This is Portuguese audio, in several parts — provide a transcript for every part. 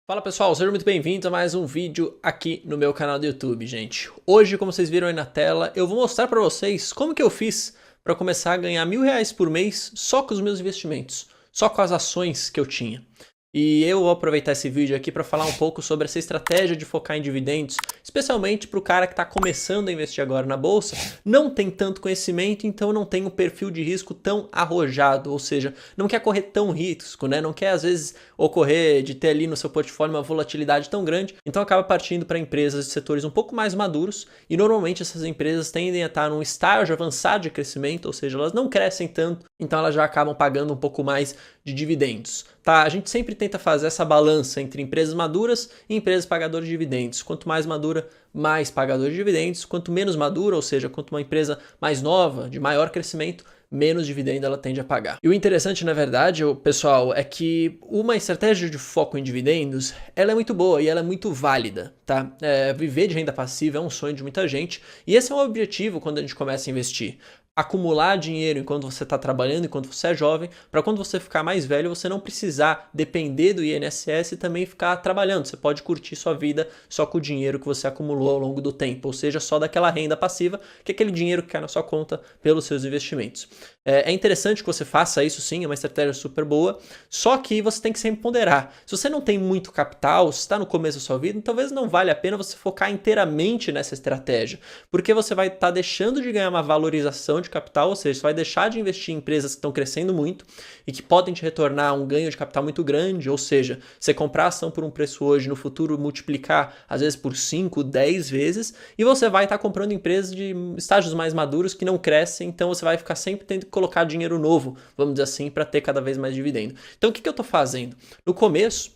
Fala pessoal, sejam muito bem-vindos a mais um vídeo aqui no meu canal do YouTube, gente. Hoje, como vocês viram aí na tela, eu vou mostrar para vocês como que eu fiz para começar a ganhar R$ 1.000 por mês só com os meus investimentos, só com as ações que eu tinha. E eu vou aproveitar esse vídeo aqui para falar um pouco sobre essa estratégia de focar em dividendos, especialmente para o cara que está começando a investir agora na bolsa, não tem tanto conhecimento, então não tem um perfil de risco tão arrojado, ou seja, não quer correr tão risco, né? Não quer às vezes ocorrer de ter ali no seu portfólio uma volatilidade tão grande, então acaba partindo para empresas de setores um pouco mais maduros e normalmente essas empresas tendem a estar num estágio avançado de crescimento, ou seja, elas não crescem tanto, então elas já acabam pagando um pouco mais de dividendos. Tá? A gente sempre tenta fazer essa balança entre empresas maduras e empresas pagadoras de dividendos. Quanto mais madura, mais pagador de dividendos. Quanto menos madura, ou seja, quanto uma empresa mais nova, de maior crescimento, menos dividendo ela tende a pagar. E o interessante, na verdade, pessoal, é que uma estratégia de foco em dividendos, ela é muito boa e ela é muito válida, tá? Viver de renda passiva é um sonho de muita gente e esse é um objetivo quando a gente começa a investir. Acumular dinheiro enquanto você está trabalhando, enquanto você é jovem, para quando você ficar mais velho, você não precisar depender do INSS e também ficar trabalhando. Você pode curtir sua vida só com o dinheiro que você acumulou ao longo do tempo, ou seja, só daquela renda passiva, que é aquele dinheiro que cai na sua conta pelos seus investimentos. É interessante que você faça isso sim, é uma estratégia super boa, só que você tem que sempre ponderar. Se você não tem muito capital, se está no começo da sua vida, talvez não valha a pena você focar inteiramente nessa estratégia, porque você vai estar deixando de ganhar uma valorização de capital, ou seja, você vai deixar de investir em empresas que estão crescendo muito e que podem te retornar um ganho de capital muito grande, ou seja, você comprar a ação por um preço hoje, no futuro multiplicar às vezes por 5, 10 vezes, e você vai estar comprando empresas de estágios mais maduros que não crescem, então você vai ficar sempre tendo que colocar dinheiro novo, vamos dizer assim, para ter cada vez mais dividendo. Então o que eu estou fazendo? No começo,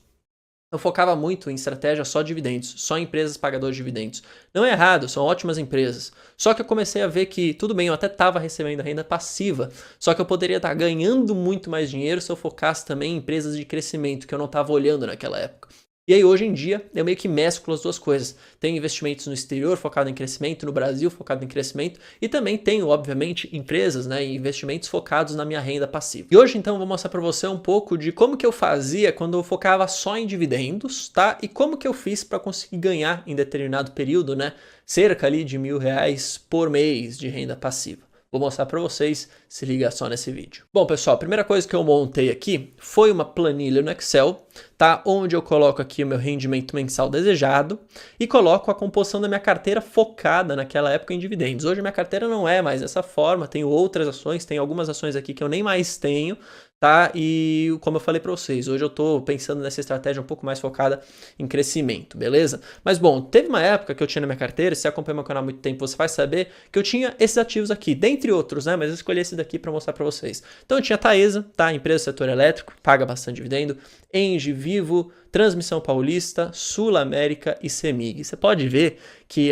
eu focava muito em estratégia só dividendos, só em empresas pagadoras de dividendos. Não é errado, são ótimas empresas. Só que eu comecei a ver que, tudo bem, eu até estava recebendo renda passiva, só que eu poderia estar ganhando muito mais dinheiro se eu focasse também em empresas de crescimento, que eu não estava olhando naquela época. E aí hoje em dia eu meio que mesclo as duas coisas. Tenho investimentos no exterior focado em crescimento, no Brasil focado em crescimento e também tenho, obviamente, empresas, né, e investimentos focados na minha renda passiva. E hoje então eu vou mostrar para você um pouco de como que eu fazia quando eu focava só em dividendos, tá? E como que eu fiz para conseguir ganhar em determinado período, né, cerca ali de R$ 1.000 por mês de renda passiva. Vou mostrar para vocês, se liga só nesse vídeo. Bom, pessoal, a primeira coisa que eu montei aqui foi uma planilha no Excel, tá? Onde eu coloco aqui o meu rendimento mensal desejado e coloco a composição da minha carteira focada naquela época em dividendos. Hoje minha carteira não é mais dessa forma, tenho outras ações, tenho algumas ações aqui que eu nem mais tenho, tá? E como eu falei para vocês, hoje eu tô pensando nessa estratégia um pouco mais focada em crescimento, beleza? Mas bom, teve uma época que eu tinha na minha carteira, se acompanha meu canal há muito tempo, você vai saber que eu tinha esses ativos aqui, dentre outros, né? Mas eu escolhi esse daqui para mostrar para vocês. Então eu tinha Taesa, tá? Empresa do setor elétrico, paga bastante dividendo, Engie, Vivo, Transmissão Paulista, Sul América e CEMIG. Você pode ver que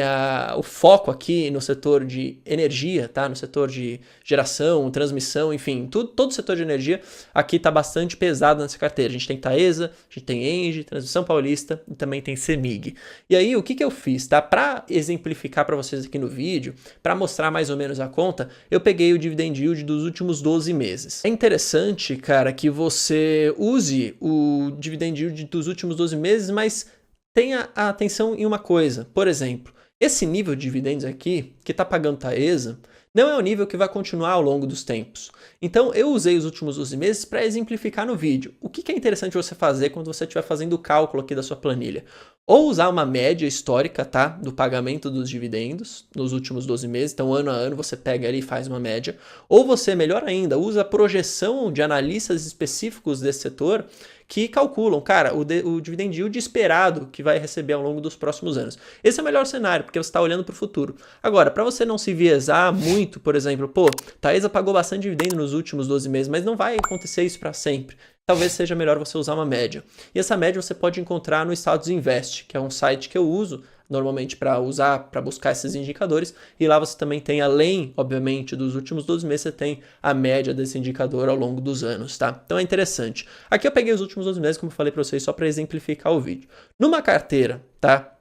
o foco aqui no setor de energia, tá? No setor de geração, transmissão, enfim, todo o setor de energia aqui está bastante pesado nessa carteira. A gente tem Taesa, a gente tem Engie, Transmissão Paulista e também tem CEMIG. E aí o que eu fiz, tá? Para exemplificar para vocês aqui no vídeo, para mostrar mais ou menos a conta, eu peguei o dividend yield dos últimos 12 meses. É interessante, cara, que você use o dividend yield dos últimos 12 meses, mas tenha a atenção em uma coisa. Por exemplo, esse nível de dividendos aqui, que está pagando Taesa, não é o nível que vai continuar ao longo dos tempos. Então eu usei os últimos 12 meses para exemplificar no vídeo. O que é interessante você fazer quando você estiver fazendo o cálculo aqui da sua planilha? Ou usar uma média histórica, tá, do pagamento dos dividendos nos últimos 12 meses, então ano a ano você pega ali e faz uma média, ou você, melhor ainda, usa a projeção de analistas específicos desse setor que calculam, cara, o dividend yield esperado que vai receber ao longo dos próximos anos. Esse é o melhor cenário, porque você está olhando para o futuro. Agora, para você não se viesar muito, por exemplo, pô, Taesa pagou bastante dividendo nos últimos 12 meses, mas não vai acontecer isso para sempre. Talvez seja melhor você usar uma média. E essa média você pode encontrar no Status Invest, que é um site que eu uso normalmente para buscar esses indicadores. E lá você também tem, além, obviamente, dos últimos 12 meses, você tem a média desse indicador ao longo dos anos, tá? Então é interessante. Aqui eu peguei os últimos 12 meses, como eu falei para vocês, só para exemplificar o vídeo. Numa carteira, tá?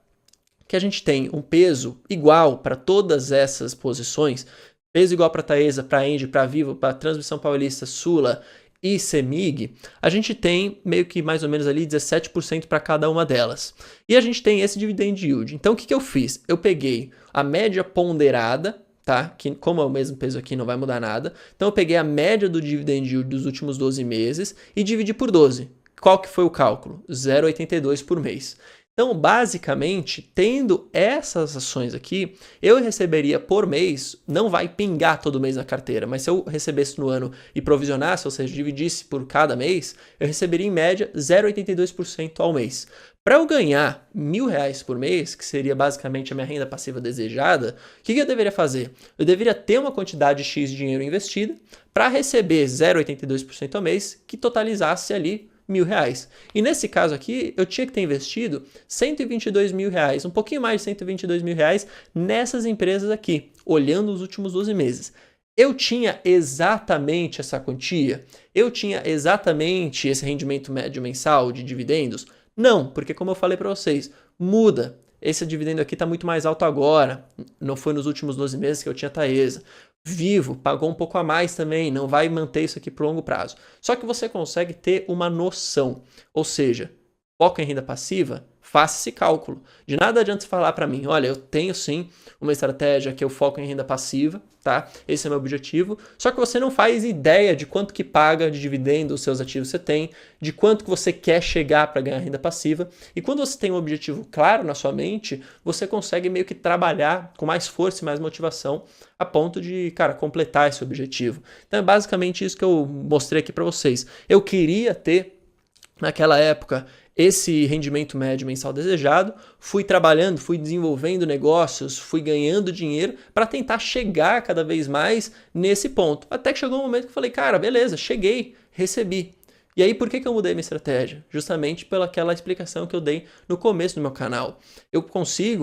Que a gente tem um peso igual para todas essas posições, peso igual para Taesa, para Engie, para Vivo, para Transmissão Paulista, Sula e CEMIG, a gente tem meio que mais ou menos ali 17% para cada uma delas. E a gente tem esse dividend yield. Então o que eu fiz? Eu peguei a média ponderada, tá? Que como é o mesmo peso aqui não vai mudar nada. Então eu peguei a média do dividend yield dos últimos 12 meses e dividi por 12. Qual que foi o cálculo? 0,82 por mês. Então, basicamente, tendo essas ações aqui, eu receberia por mês, não vai pingar todo mês na carteira, mas se eu recebesse no ano e provisionasse, ou seja, dividisse por cada mês, eu receberia em média 0,82% ao mês. Para eu ganhar R$1.000 por mês, que seria basicamente a minha renda passiva desejada, o que eu deveria fazer? Eu deveria ter uma quantidade X de dinheiro investida para receber 0,82% ao mês, que totalizasse ali R$1.000. E nesse caso aqui, eu tinha que ter investido R$122.000, um pouquinho mais de R$122.000 nessas empresas aqui, olhando os últimos 12 meses. Eu tinha exatamente essa quantia? Eu tinha exatamente esse rendimento médio mensal de dividendos? Não, porque como eu falei para vocês, muda. Esse dividendo aqui está muito mais alto agora, não foi nos últimos 12 meses que eu tinha Taesa. Vivo, pagou um pouco a mais também, não vai manter isso aqui por longo prazo. Só que você consegue ter uma noção, ou seja, foco em renda passiva, faça esse cálculo. De nada adianta você falar para mim, olha, eu tenho sim uma estratégia que eu foco em renda passiva, tá? Esse é meu objetivo. Só que você não faz ideia de quanto que paga de dividendo os seus ativos você tem, de quanto que você quer chegar para ganhar renda passiva. E quando você tem um objetivo claro na sua mente, você consegue meio que trabalhar com mais força e mais motivação a ponto de, cara, completar esse objetivo. Então é basicamente isso que eu mostrei aqui para vocês. Eu queria ter, naquela época, esse rendimento médio mensal desejado, fui trabalhando, fui desenvolvendo negócios, fui ganhando dinheiro para tentar chegar cada vez mais nesse ponto. Até que chegou um momento que eu falei, cara, beleza, cheguei, recebi. E aí, por que eu mudei minha estratégia? Justamente pelaquela explicação que eu dei no começo do meu canal. Eu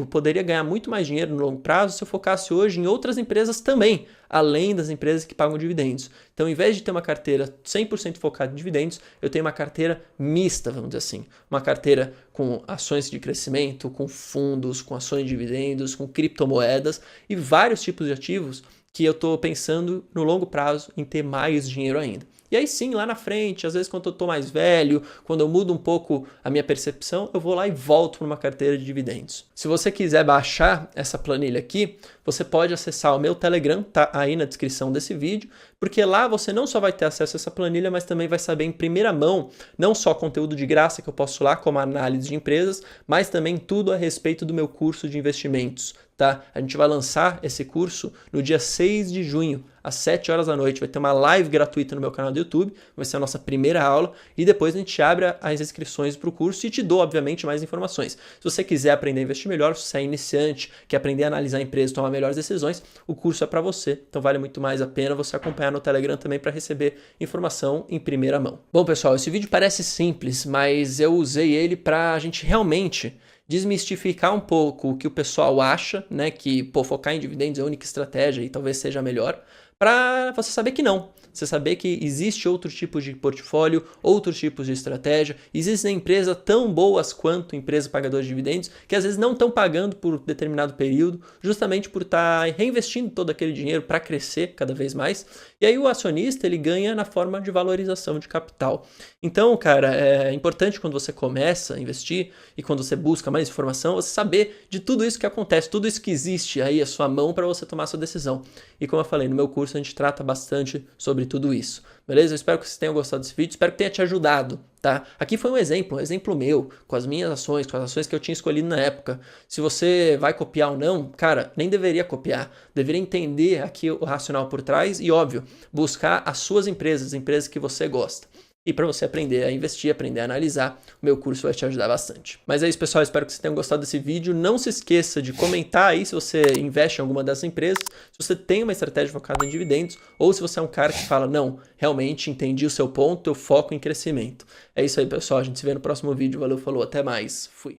poderia ganhar muito mais dinheiro no longo prazo se eu focasse hoje em outras empresas também, além das empresas que pagam dividendos. Então, ao invés de ter uma carteira 100% focada em dividendos, eu tenho uma carteira mista, vamos dizer assim. Uma carteira com ações de crescimento, com fundos, com ações de dividendos, com criptomoedas e vários tipos de ativos que eu estou pensando no longo prazo em ter mais dinheiro ainda. E aí sim, lá na frente, às vezes quando eu estou mais velho, quando eu mudo um pouco a minha percepção, eu vou lá e volto para uma carteira de dividendos. Se você quiser baixar essa planilha aqui, você pode acessar o meu Telegram, tá aí na descrição desse vídeo, porque lá você não só vai ter acesso a essa planilha, mas também vai saber em primeira mão, não só conteúdo de graça que eu posto lá, como análise de empresas, mas também tudo a respeito do meu curso de investimentos. Tá? A gente vai lançar esse curso no dia 6 de junho, às 7 horas da noite. Vai ter uma live gratuita no meu canal do YouTube, vai ser a nossa primeira aula, e depois a gente abre as inscrições para o curso e te dou, obviamente, mais informações. Se você quiser aprender a investir melhor, se você é iniciante, quer aprender a analisar a empresa e tomar melhores decisões, o curso é para você. Então vale muito mais a pena você acompanhar no Telegram também para receber informação em primeira mão. Bom, pessoal, esse vídeo parece simples, mas eu usei ele para a gente realmente desmistificar um pouco o que o pessoal acha, né, que focar em dividendos é a única estratégia e talvez seja a melhor, para você saber que não. Você saber que existe outro tipo de portfólio, outros tipos de estratégia. Existem empresas tão boas quanto empresas pagadoras de dividendos que às vezes não estão pagando por determinado período, justamente por estar reinvestindo todo aquele dinheiro para crescer cada vez mais. E aí o acionista ele ganha na forma de valorização de capital. Então, cara, é importante quando você começa a investir e quando você busca mais informação, você saber de tudo isso que acontece, tudo isso que existe aí à sua mão para você tomar a sua decisão. E como eu falei, no meu curso a gente trata bastante sobre tudo isso, beleza? Eu espero que vocês tenham gostado desse vídeo, espero que tenha te ajudado, tá? Aqui foi um exemplo meu, com as minhas ações, com as ações que eu tinha escolhido na época. Se você vai copiar ou não, cara, nem deveria copiar, deveria entender aqui o racional por trás e, óbvio, buscar as suas empresas, as empresas que você gosta. E para você aprender a investir, aprender a analisar, o meu curso vai te ajudar bastante. Mas é isso, pessoal. Espero que vocês tenham gostado desse vídeo. Não se esqueça de comentar aí se você investe em alguma dessas empresas, se você tem uma estratégia focada em dividendos, ou se você é um cara que fala, não, realmente entendi o seu ponto, eu foco em crescimento. É isso aí, pessoal. A gente se vê no próximo vídeo. Valeu, falou, até mais. Fui.